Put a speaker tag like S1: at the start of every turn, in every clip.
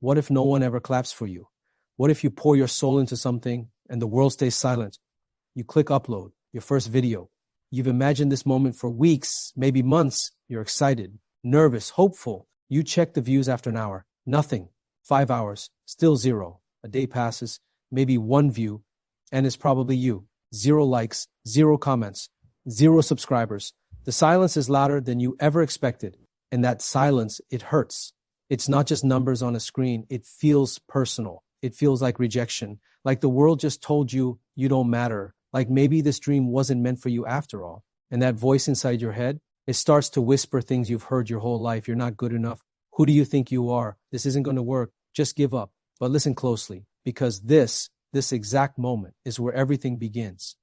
S1: What if no one ever claps for you? What if you pour your soul into something and the world stays silent? You click upload, your first video. You've imagined this moment for weeks, maybe months. You're excited, nervous, hopeful. You check the views after an hour. Nothing. 5 hours. Still zero. A day passes. Maybe one view. And it's probably you. 0 likes. 0 comments. 0 subscribers. The silence is louder than you ever expected. And that silence, it hurts. It's not just numbers on a screen. It feels personal. It feels like rejection. Like the world just told you you don't matter. Like maybe this dream wasn't meant for you after all. And that voice inside your head, it starts to whisper things you've heard your whole life. You're not good enough. Who do you think you are? This isn't going to work. Just give up. But listen closely, because this exact moment is where everything begins.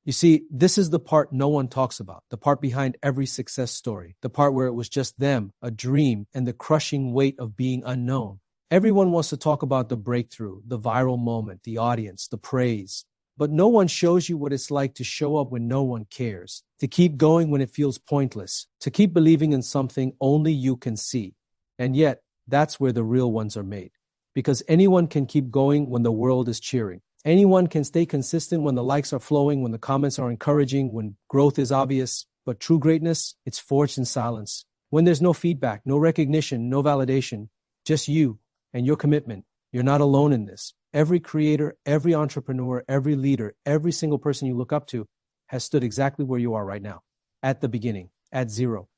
S1: You see, this is the part no one talks about, the part behind every success story, the part where it was just them, a dream, and the crushing weight of being unknown. Everyone wants to talk about the breakthrough, the viral moment, the audience, the praise. But no one shows you what it's like to show up when no one cares, to keep going when it feels pointless, to keep believing in something only you can see. And yet, that's where the real ones are made. Because anyone can keep going when the world is cheering. Anyone can stay consistent when the likes are flowing, when the comments are encouraging, when growth is obvious. But true greatness, it's forged in silence. When there's no feedback, no recognition, no validation, just you and your commitment. You're not alone in this. Every creator, every entrepreneur, every leader, every single person you look up to has stood exactly where you are right now, at the beginning, at 0.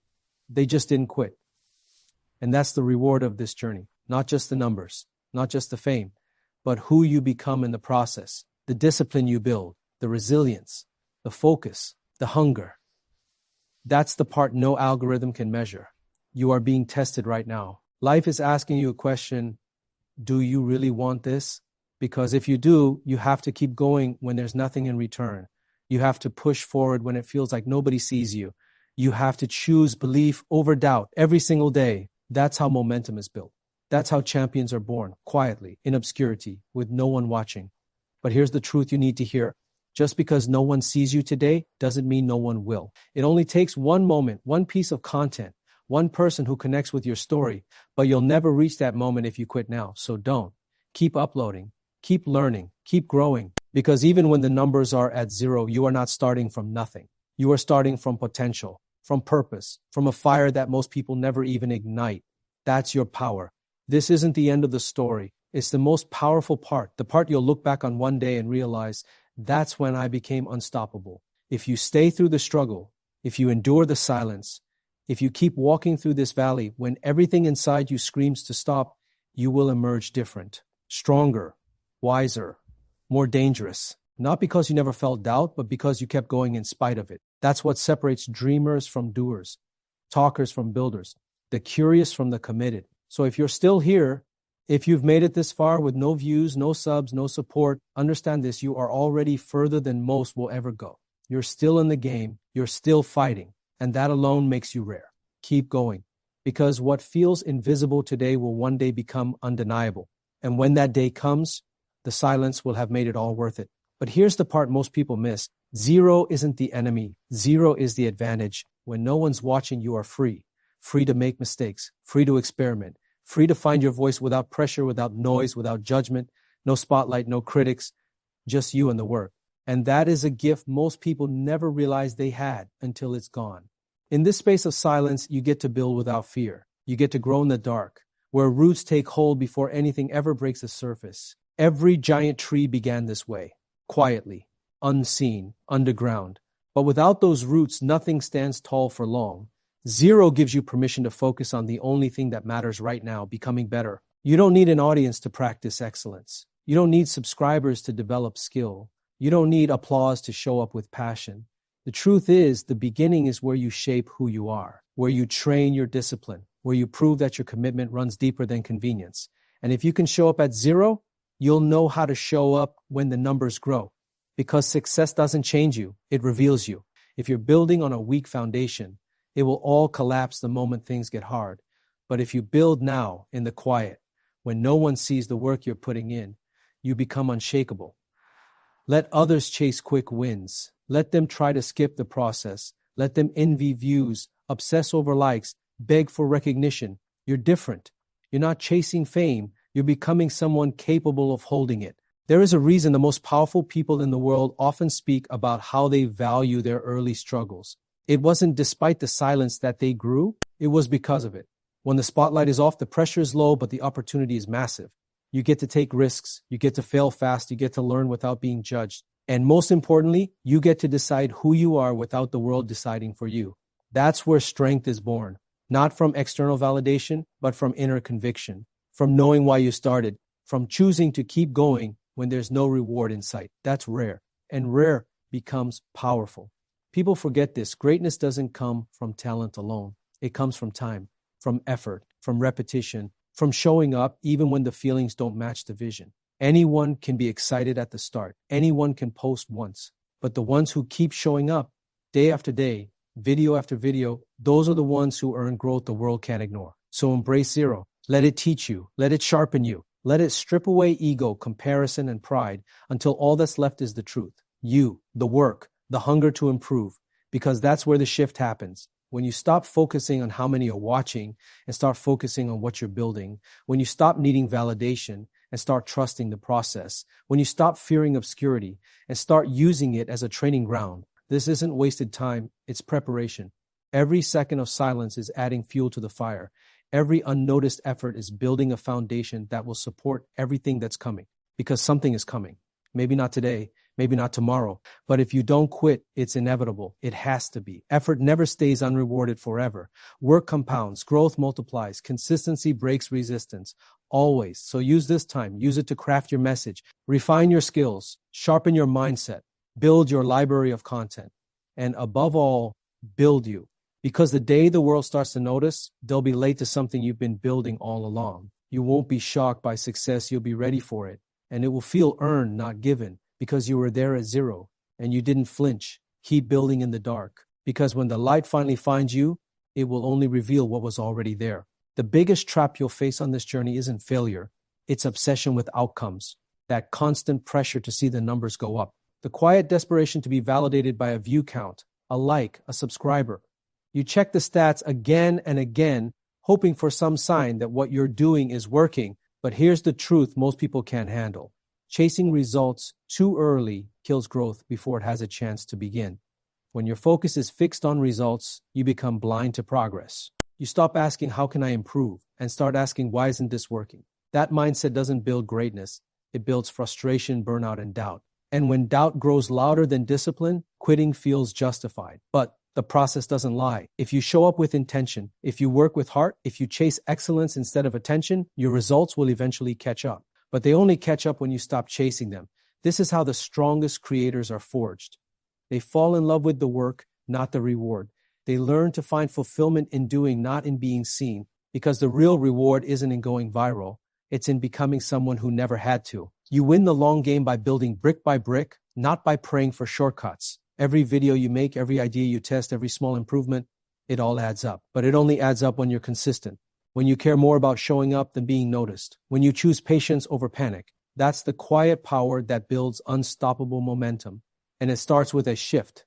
S1: They just didn't quit. And that's the reward of this journey. Not just the numbers, not just the fame, but who you become in the process, the discipline you build, the resilience, the focus, the hunger. That's the part no algorithm can measure. You are being tested right now. Life is asking you a question. Do you really want this? Because if you do, you have to keep going when there's nothing in return. You have to push forward when it feels like nobody sees you. You have to choose belief over doubt every single day. That's how momentum is built. That's how champions are born, quietly, in obscurity, with no one watching. But here's the truth you need to hear. Just because no one sees you today doesn't mean no one will. It only takes one moment, one piece of content, one person who connects with your story, but you'll never reach that moment if you quit now. So don't. Keep uploading, keep learning, keep growing, because even when the numbers are at 0, you are not starting from nothing. You are starting from potential, from purpose, from a fire that most people never even ignite. That's your power. This isn't the end of the story. It's the most powerful part, the part you'll look back on one day and realize, that's when I became unstoppable. If you stay through the struggle, if you endure the silence, if you keep walking through this valley when everything inside you screams to stop, you will emerge different, stronger, wiser, more dangerous. Not because you never felt doubt, but because you kept going in spite of it. That's what separates dreamers from doers, talkers from builders, the curious from the committed. So if you're still here, if you've made it this far with no views, no subs, no support, understand this, you are already further than most will ever go. You're still in the game, you're still fighting, and that alone makes you rare. Keep going, because what feels invisible today will one day become undeniable. And when that day comes, the silence will have made it all worth it. But here's the part most people miss. 0 isn't the enemy. 0 is the advantage. When no one's watching, you are free. Free to make mistakes, free to experiment, free to find your voice without pressure, without noise, without judgment, no spotlight, no critics, just you and the work. And that is a gift most people never realized they had until it's gone. In this space of silence, you get to build without fear. You get to grow in the dark, where roots take hold before anything ever breaks the surface. Every giant tree began this way, quietly, unseen, underground. But without those roots, nothing stands tall for long. 0 gives you permission to focus on the only thing that matters right now, becoming better. You don't need an audience to practice excellence. You don't need subscribers to develop skill. You don't need applause to show up with passion. The truth is, the beginning is where you shape who you are, where you train your discipline, where you prove that your commitment runs deeper than convenience. And if you can show up at 0, you'll know how to show up when the numbers grow. Because success doesn't change you, it reveals you. If you're building on a weak foundation, it will all collapse the moment things get hard. But if you build now, in the quiet, when no one sees the work you're putting in, you become unshakable. Let others chase quick wins. Let them try to skip the process. Let them envy views, obsess over likes, beg for recognition. You're different. You're not chasing fame. You're becoming someone capable of holding it. There is a reason the most powerful people in the world often speak about how they value their early struggles. It wasn't despite the silence that they grew, it was because of it. When the spotlight is off, the pressure is low, but the opportunity is massive. You get to take risks, you get to fail fast, you get to learn without being judged. And most importantly, you get to decide who you are without the world deciding for you. That's where strength is born, not from external validation, but from inner conviction, from knowing why you started, from choosing to keep going when there's no reward in sight. That's rare, and rare becomes powerful. People forget this. Greatness doesn't come from talent alone. It comes from time, from effort, from repetition, from showing up even when the feelings don't match the vision. Anyone can be excited at the start. Anyone can post once. But the ones who keep showing up day after day, video after video, those are the ones who earn growth the world can't ignore. So embrace zero. Let it teach you. Let it sharpen you. Let it strip away ego, comparison, and pride until all that's left is the truth. You, the work, the hunger to improve, because that's where the shift happens. When you stop focusing on how many are watching and start focusing on what you're building, when you stop needing validation and start trusting the process, when you stop fearing obscurity and start using it as a training ground, this isn't wasted time, it's preparation. Every second of silence is adding fuel to the fire. Every unnoticed effort is building a foundation that will support everything that's coming, because something is coming. Maybe not today, maybe not tomorrow, but if you don't quit, it's inevitable. It has to be. Effort never stays unrewarded forever. Work compounds, growth multiplies, consistency breaks resistance, always. So use this time, use it to craft your message, refine your skills, sharpen your mindset, build your library of content, and above all, build you. Because the day the world starts to notice, they'll be late to something you've been building all along. You won't be shocked by success, you'll be ready for it. And it will feel earned, not given, because you were there at zero and you didn't flinch. Keep building in the dark, because when the light finally finds you, it will only reveal what was already there. The biggest trap you'll face on this journey isn't failure. It's obsession with outcomes, that constant pressure to see the numbers go up, the quiet desperation to be validated by a view count, a like, a subscriber. You check the stats again and again, hoping for some sign that what you're doing is working. But here's the truth most people can't handle. Chasing results too early kills growth before it has a chance to begin. When your focus is fixed on results, you become blind to progress. You stop asking, how can I improve? And start asking, why isn't this working? That mindset doesn't build greatness. It builds frustration, burnout, and doubt. And when doubt grows louder than discipline, quitting feels justified. But the process doesn't lie. If you show up with intention, if you work with heart, if you chase excellence instead of attention, your results will eventually catch up. But they only catch up when you stop chasing them. This is how the strongest creators are forged. They fall in love with the work, not the reward. They learn to find fulfillment in doing, not in being seen, because the real reward isn't in going viral. It's in becoming someone who never had to. You win the long game by building brick by brick, not by praying for shortcuts. Every video you make, every idea you test, every small improvement, it all adds up. But it only adds up when you're consistent, when you care more about showing up than being noticed, when you choose patience over panic. That's the quiet power that builds unstoppable momentum. And it starts with a shift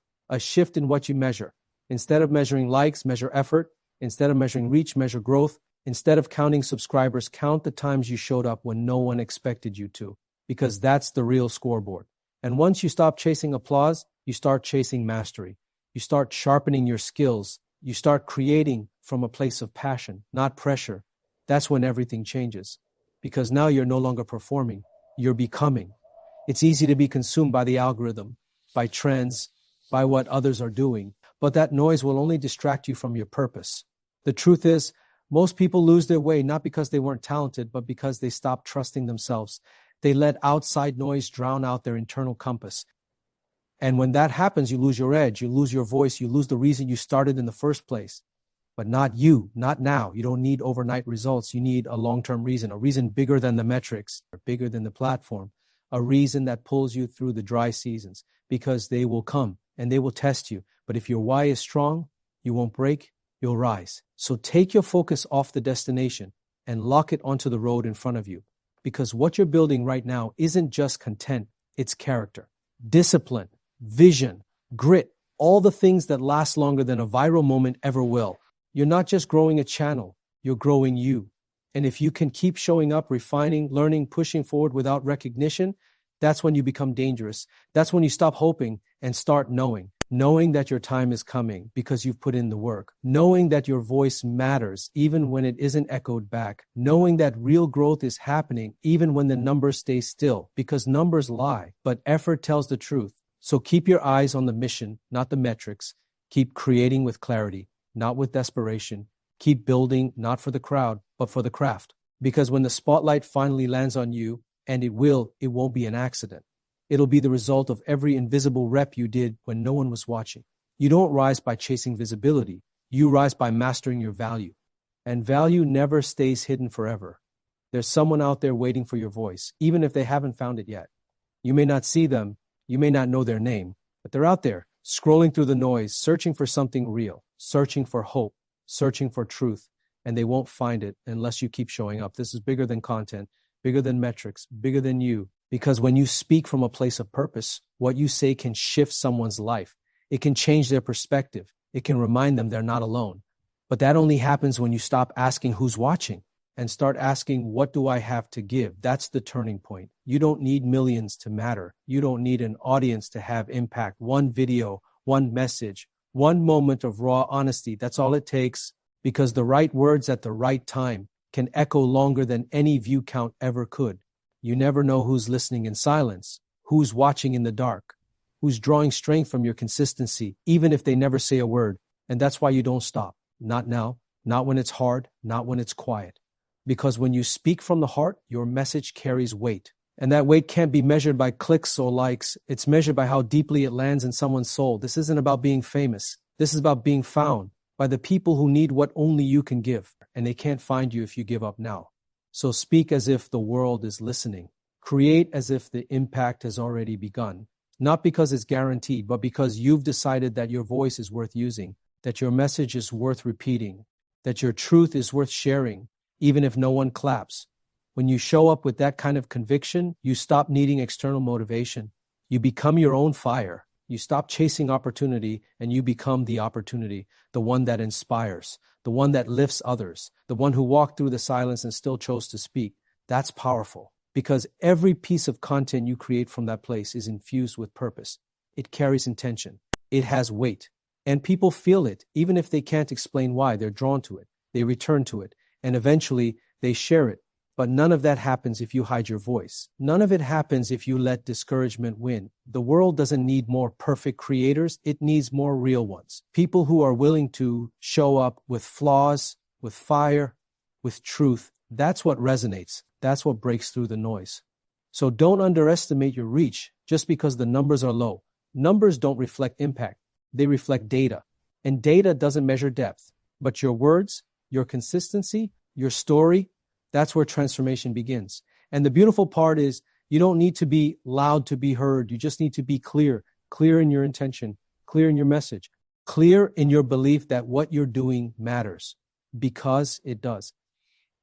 S1: in what you measure. Instead of measuring likes, measure effort. Instead of measuring reach, measure growth. Instead of counting subscribers, count the times you showed up when no one expected you to, because that's the real scoreboard. And once you stop chasing applause, you start chasing mastery. You start sharpening your skills. You start creating from a place of passion, not pressure. That's when everything changes, because now you're no longer performing, you're becoming. It's easy to be consumed by the algorithm, by trends, by what others are doing, but that noise will only distract you from your purpose. The truth is, most people lose their way not because they weren't talented, but because they stopped trusting themselves. They let outside noise drown out their internal compass. And when that happens, you lose your edge, you lose your voice, you lose the reason you started in the first place. But not you, not now. You don't need overnight results. You need a long-term reason, a reason bigger than the metrics, or bigger than the platform, a reason that pulls you through the dry seasons, because they will come and they will test you. But if your why is strong, you won't break, you'll rise. So take your focus off the destination and lock it onto the road in front of you, because what you're building right now isn't just content, it's character, discipline, vision, grit, all the things that last longer than a viral moment ever will. You're not just growing a channel, you're growing you. And if you can keep showing up, refining, learning, pushing forward without recognition, that's when you become dangerous. That's when you stop hoping and start knowing. Knowing that your time is coming because you've put in the work. Knowing that your voice matters even when it isn't echoed back. Knowing that real growth is happening even when the numbers stay still, because numbers lie, but effort tells the truth. So keep your eyes on the mission, not the metrics. Keep creating with clarity, not with desperation. Keep building, not for the crowd, but for the craft. Because when the spotlight finally lands on you, and it won't be an accident. It'll be the result of every invisible rep you did when no one was watching. You don't rise by chasing visibility. You rise by mastering your value. And value never stays hidden forever. There's someone out there waiting for your voice, even if they haven't found it yet. You may not see them, you may not know their name, but they're out there, scrolling through the noise, searching for something real, searching for hope, searching for truth, and they won't find it unless you keep showing up. This is bigger than content, bigger than metrics, bigger than you. Because when you speak from a place of purpose, what you say can shift someone's life. It can change their perspective. It can remind them they're not alone. But that only happens when you stop asking who's watching and start asking, what do I have to give? That's the turning point. You don't need millions to matter. You don't need an audience to have impact. One video, one message, one moment of raw honesty. That's all it takes, because the right words at the right time can echo longer than any view count ever could. You never know who's listening in silence, who's watching in the dark, who's drawing strength from your consistency, even if they never say a word. And that's why you don't stop. Not now, not when it's hard, not when it's quiet. Because when you speak from the heart, your message carries weight. And that weight can't be measured by clicks or likes. It's measured by how deeply it lands in someone's soul. This isn't about being famous. This is about being found by the people who need what only you can give, and they can't find you if you give up now. So speak as if the world is listening. Create as if the impact has already begun. Not because it's guaranteed, but because you've decided that your voice is worth using, that your message is worth repeating, that your truth is worth sharing, even if no one claps. When you show up with that kind of conviction, you stop needing external motivation. You become your own fire. You stop chasing opportunity and you become the opportunity, the one that inspires, the one that lifts others, the one who walked through the silence and still chose to speak. That's powerful, because every piece of content you create from that place is infused with purpose. It carries intention. It has weight. And people feel it, even if they can't explain why. They're drawn to it. They return to it. And eventually, they share it. But none of that happens if you hide your voice. None of it happens if you let discouragement win. The world doesn't need more perfect creators. It needs more real ones. People who are willing to show up with flaws, with fire, with truth. That's what resonates. That's what breaks through the noise. So don't underestimate your reach just because the numbers are low. Numbers don't reflect impact. They reflect data. And data doesn't measure depth. But your words, your consistency, your story, that's where transformation begins. And the beautiful part is you don't need to be loud to be heard. You just need to be clear, clear in your intention, clear in your message, clear in your belief that what you're doing matters, because it does.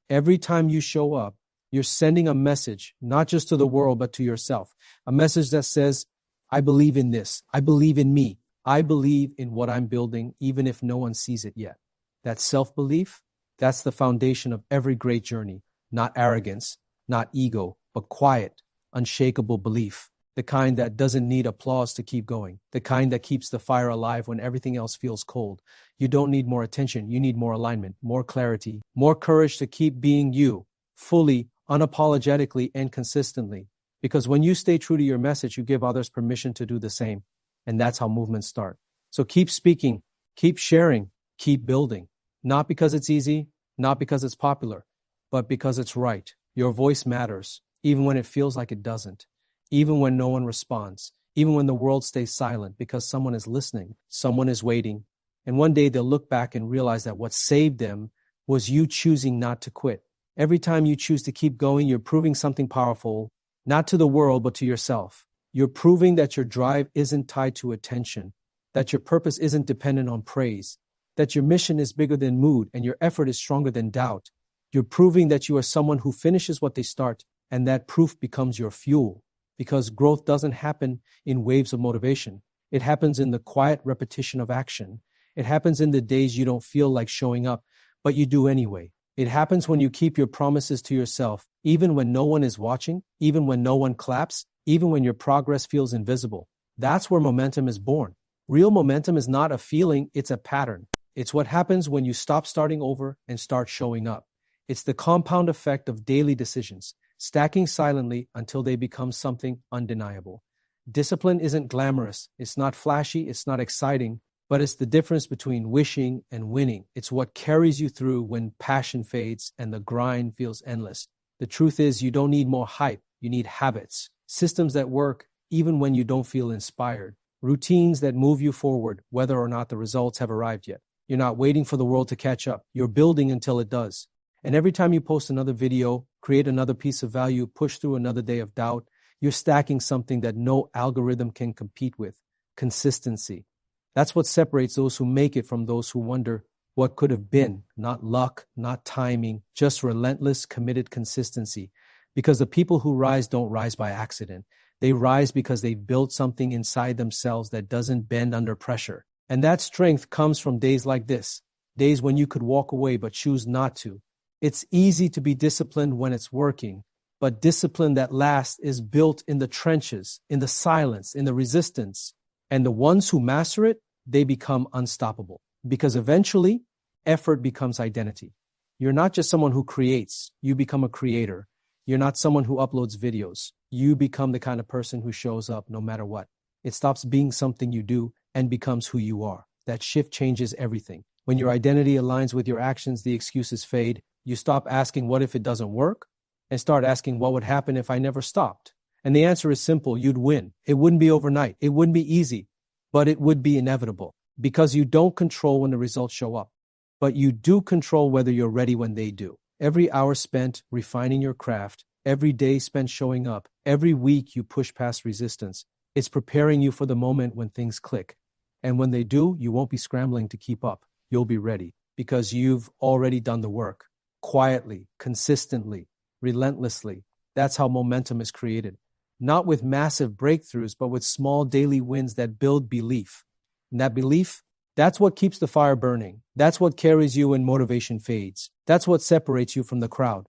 S1: Every time you show up, you're sending a message, not just to the world, but to yourself. A message that says, I believe in this. I believe in me. I believe in what I'm building, even if no one sees it yet. That self-belief, that's the foundation of every great journey. Not arrogance, not ego, but quiet, unshakable belief. The kind that doesn't need applause to keep going. The kind that keeps the fire alive when everything else feels cold. You don't need more attention. You need more alignment, more clarity, more courage to keep being you, fully, unapologetically, and consistently. Because when you stay true to your message, you give others permission to do the same. And that's how movements start. So keep speaking, keep sharing, keep building. Not because it's easy, not because it's popular, but because it's right. Your voice matters, even when it feels like it doesn't, even when no one responds, even when the world stays silent, because someone is listening, someone is waiting. And one day they'll look back and realize that what saved them was you choosing not to quit. Every time you choose to keep going, you're proving something powerful, not to the world, but to yourself. You're proving that your drive isn't tied to attention, that your purpose isn't dependent on praise, that your mission is bigger than mood and your effort is stronger than doubt. You're proving that you are someone who finishes what they start, and that proof becomes your fuel, because growth doesn't happen in waves of motivation. It happens in the quiet repetition of action. It happens in the days you don't feel like showing up, but you do anyway. It happens when you keep your promises to yourself, even when no one is watching, even when no one claps, even when your progress feels invisible. That's where momentum is born. Real momentum is not a feeling, it's a pattern. It's what happens when you stop starting over and start showing up. It's the compound effect of daily decisions, stacking silently until they become something undeniable. Discipline isn't glamorous, it's not flashy, it's not exciting, but it's the difference between wishing and winning. It's what carries you through when passion fades and the grind feels endless. The truth is, you don't need more hype, you need habits, systems that work even when you don't feel inspired, routines that move you forward whether or not the results have arrived yet. You're not waiting for the world to catch up, you're building until it does. And every time you post another video, create another piece of value, push through another day of doubt, you're stacking something that no algorithm can compete with: consistency. That's what separates those who make it from those who wonder what could have been. Not luck, not timing, just relentless, committed consistency. Because the people who rise don't rise by accident. They rise because they've built something inside themselves that doesn't bend under pressure. And that strength comes from days like this, days when you could walk away but choose not to. It's easy to be disciplined when it's working, but discipline that lasts is built in the trenches, in the silence, in the resistance. And the ones who master it, they become unstoppable. Because eventually, effort becomes identity. You're not just someone who creates, you become a creator. You're not someone who uploads videos. You become the kind of person who shows up no matter what. It stops being something you do and becomes who you are. That shift changes everything. When your identity aligns with your actions, the excuses fade. You stop asking, what if it doesn't work? And start asking, what would happen if I never stopped? And the answer is simple: you'd win. It wouldn't be overnight. It wouldn't be easy, but it would be inevitable, because you don't control when the results show up, but you do control whether you're ready when they do. Every hour spent refining your craft, every day spent showing up, every week you push past resistance, it's preparing you for the moment when things click. And when they do, you won't be scrambling to keep up. You'll be ready because you've already done the work. Quietly, consistently, relentlessly. That's how momentum is created. Not with massive breakthroughs, but with small daily wins that build belief. And that belief, that's what keeps the fire burning. That's what carries you when motivation fades. That's what separates you from the crowd.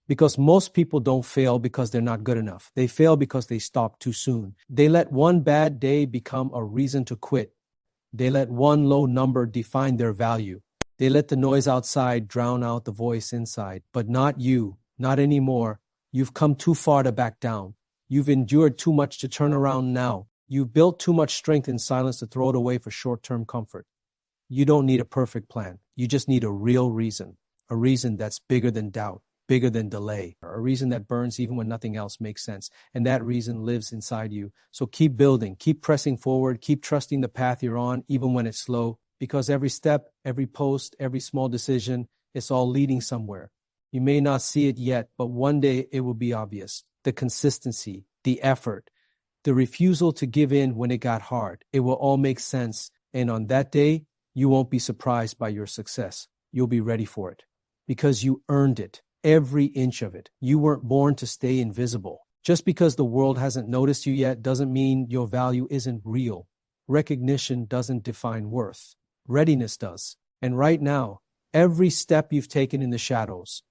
S1: Because most people don't fail because they're not good enough. They fail because they stop too soon. They let one bad day become a reason to quit. They let one low number define their value. They let the noise outside drown out the voice inside. But not you, not anymore. You've come too far to back down. You've endured too much to turn around now. You've built too much strength in silence to throw it away for short-term comfort. You don't need a perfect plan. You just need a real reason. A reason that's bigger than doubt, bigger than delay. A reason that burns even when nothing else makes sense. And that reason lives inside you. So keep building, keep pressing forward, keep trusting the path you're on, even when it's slow. Because every step, every post, every small decision, it's all leading somewhere. You may not see it yet, but one day it will be obvious. The consistency, the effort, the refusal to give in when it got hard. It will all make sense. And on that day, you won't be surprised by your success. You'll be ready for it. Because you earned it, every inch of it. You weren't born to stay invisible. Just because the world hasn't noticed you yet doesn't mean your value isn't real. Recognition doesn't define worth. Readiness does. And right now, every step you've taken in the shadows,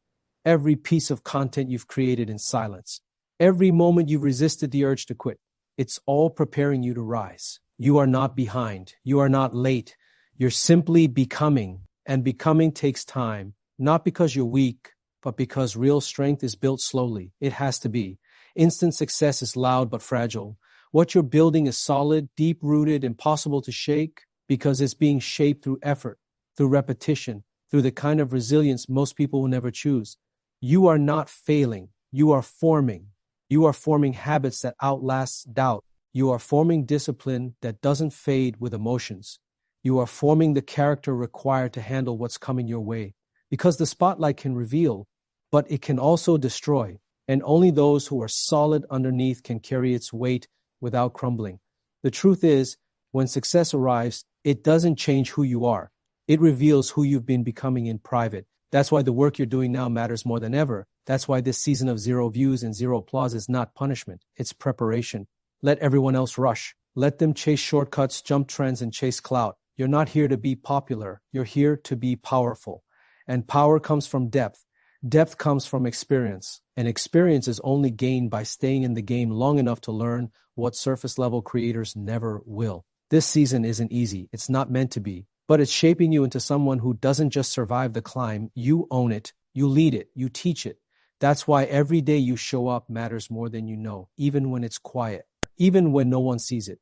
S1: every piece of content you've created in silence, every moment you've resisted the urge to quit, it's all preparing you to rise. You are not behind. You are not late. You're simply becoming. And becoming takes time, not because you're weak, but because real strength is built slowly. It has to be. Instant success is loud but fragile. What you're building is solid, deep-rooted, impossible to shake, because it's being shaped through effort, through repetition, through the kind of resilience most people will never choose. You are not failing. You are forming. You are forming habits that outlast doubt. You are forming discipline that doesn't fade with emotions. You are forming the character required to handle what's coming your way. Because the spotlight can reveal, but it can also destroy. And only those who are solid underneath can carry its weight without crumbling. The truth is, when success arrives, it doesn't change who you are. It reveals who you've been becoming in private. That's why the work you're doing now matters more than ever. That's why this season of 0 views and 0 applause is not punishment. It's preparation. Let everyone else rush. Let them chase shortcuts, jump trends, and chase clout. You're not here to be popular. You're here to be powerful. And power comes from depth. Depth comes from experience. And experience is only gained by staying in the game long enough to learn what surface-level creators never will. This season isn't easy. It's not meant to be. But it's shaping you into someone who doesn't just survive the climb. You own it. You lead it. You teach it. That's why every day you show up matters more than you know, even when it's quiet, even when no one sees it,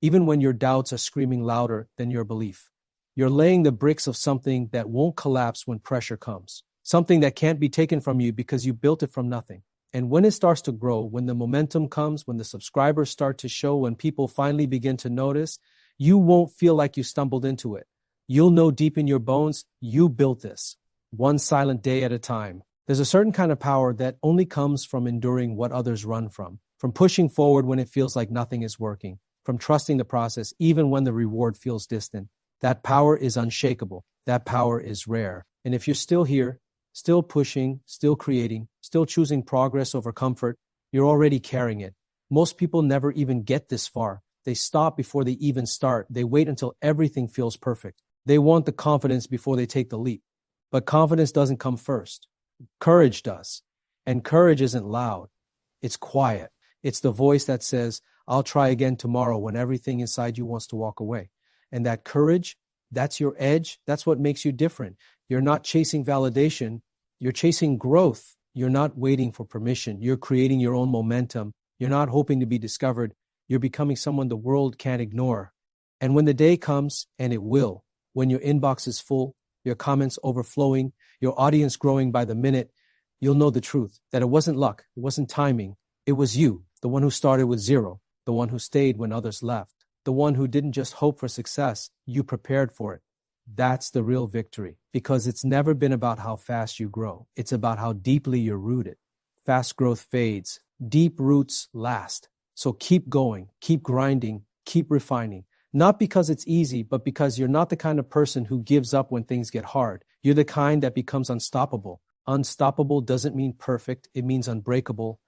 S1: even when your doubts are screaming louder than your belief. You're laying the bricks of something that won't collapse when pressure comes, something that can't be taken from you because you built it from nothing. And when it starts to grow, when the momentum comes, when the subscribers start to show, when people finally begin to notice, you won't feel like you stumbled into it. You'll know deep in your bones, you built this, one silent day at a time. There's a certain kind of power that only comes from enduring what others run from pushing forward when it feels like nothing is working, from trusting the process even when the reward feels distant. That power is unshakable. That power is rare. And if you're still here, still pushing, still creating, still choosing progress over comfort, you're already carrying it. Most people never even get this far. They stop before they even start. They wait until everything feels perfect. They want the confidence before they take the leap. But confidence doesn't come first. Courage does. And courage isn't loud. It's quiet. It's the voice that says, I'll try again tomorrow when everything inside you wants to walk away. And that courage, that's your edge. That's what makes you different. You're not chasing validation. You're chasing growth. You're not waiting for permission. You're creating your own momentum. You're not hoping to be discovered. You're becoming someone the world can't ignore. And when the day comes, and it will, when your inbox is full, your comments overflowing, your audience growing by the minute, you'll know the truth, that it wasn't luck, it wasn't timing. It was you, the one who started with zero, the one who stayed when others left, the one who didn't just hope for success, you prepared for it. That's the real victory, because it's never been about how fast you grow. It's about how deeply you're rooted. Fast growth fades. Deep roots last. So keep going, keep grinding, keep refining. Not because it's easy, but because you're not the kind of person who gives up when things get hard. You're the kind that becomes unstoppable. Unstoppable doesn't mean perfect. It means unbreakable.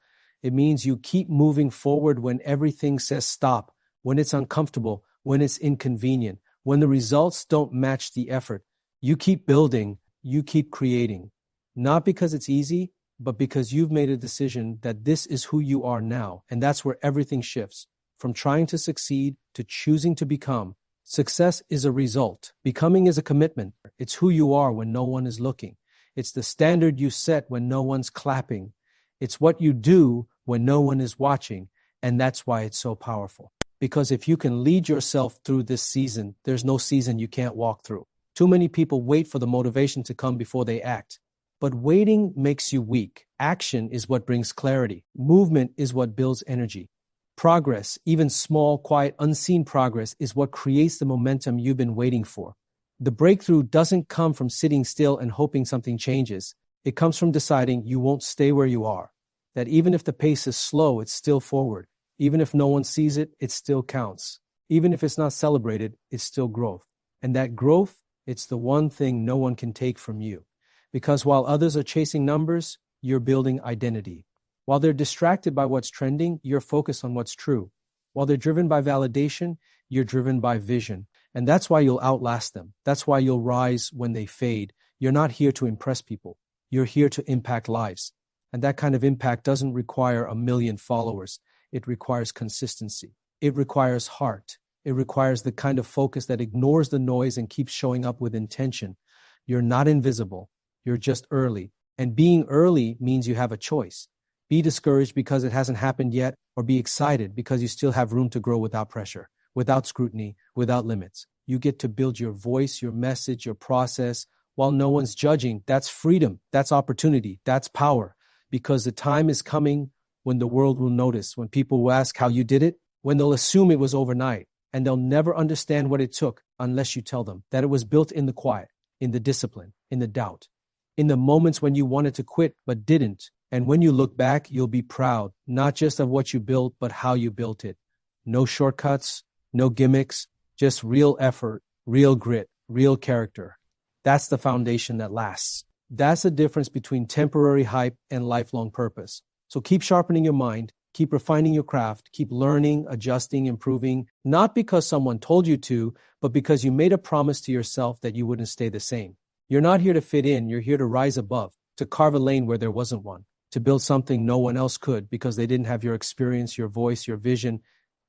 S1: It means you keep moving forward when everything says stop, when it's uncomfortable, when it's inconvenient, when the results don't match the effort. You keep building, you keep creating. Not because it's easy, but because you've made a decision that this is who you are now. And that's where everything shifts. From trying to succeed to choosing to become. Success is a result. Becoming is a commitment. It's who you are when no one is looking. It's the standard you set when no one's clapping. It's what you do when no one is watching. And that's why it's so powerful. Because if you can lead yourself through this season, there's no season you can't walk through. Too many people wait for the motivation to come before they act. But waiting makes you weak. Action is what brings clarity. Movement is what builds energy. Progress, even small, quiet, unseen progress, is what creates the momentum you've been waiting for. The breakthrough doesn't come from sitting still and hoping something changes. It comes from deciding you won't stay where you are. That even if the pace is slow, it's still forward. Even if no one sees it, it still counts. Even if it's not celebrated, it's still growth. And that growth, it's the one thing no one can take from you. Because while others are chasing numbers, you're building identity. While they're distracted by what's trending, you're focused on what's true. While they're driven by validation, you're driven by vision. And that's why you'll outlast them. That's why you'll rise when they fade. You're not here to impress people. You're here to impact lives. And that kind of impact doesn't require 1 million followers. It requires consistency. It requires heart. It requires the kind of focus that ignores the noise and keeps showing up with intention. You're not invisible. You're just early. And being early means you have a choice. Be discouraged because it hasn't happened yet, or be excited because you still have room to grow without pressure, without scrutiny, without limits. You get to build your voice, your message, your process while no one's judging. That's freedom. That's opportunity. That's power. Because the time is coming when the world will notice, when people will ask how you did it, when they'll assume it was overnight, and they'll never understand what it took unless you tell them that it was built in the quiet, in the discipline, in the doubt, in the moments when you wanted to quit but didn't. And when you look back, you'll be proud, not just of what you built, but how you built it. No shortcuts, no gimmicks, just real effort, real grit, real character. That's the foundation that lasts. That's the difference between temporary hype and lifelong purpose. So keep sharpening your mind, keep refining your craft, keep learning, adjusting, improving, not because someone told you to, but because you made a promise to yourself that you wouldn't stay the same. You're not here to fit in, you're here to rise above, to carve a lane where there wasn't one, to build something no one else could because they didn't have your experience, your voice, your vision.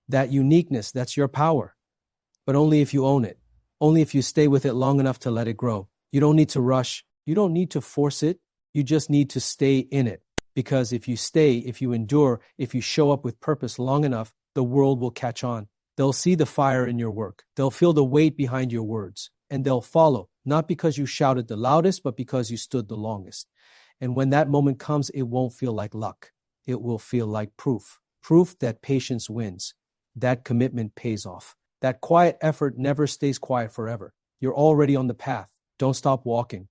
S1: That uniqueness, that's your power. But only if you own it. Only if you stay with it long enough to let it grow. You don't need to rush. You don't need to force it. You just need to stay in it. Because if you stay, if you endure, if you show up with purpose long enough, the world will catch on. They'll see the fire in your work. They'll feel the weight behind your words. And they'll follow, not because you shouted the loudest, but because you stood the longest. And when that moment comes, it won't feel like luck. It will feel like proof. Proof that patience wins. That commitment pays off. That quiet effort never stays quiet forever. You're already on the path. Don't stop walking.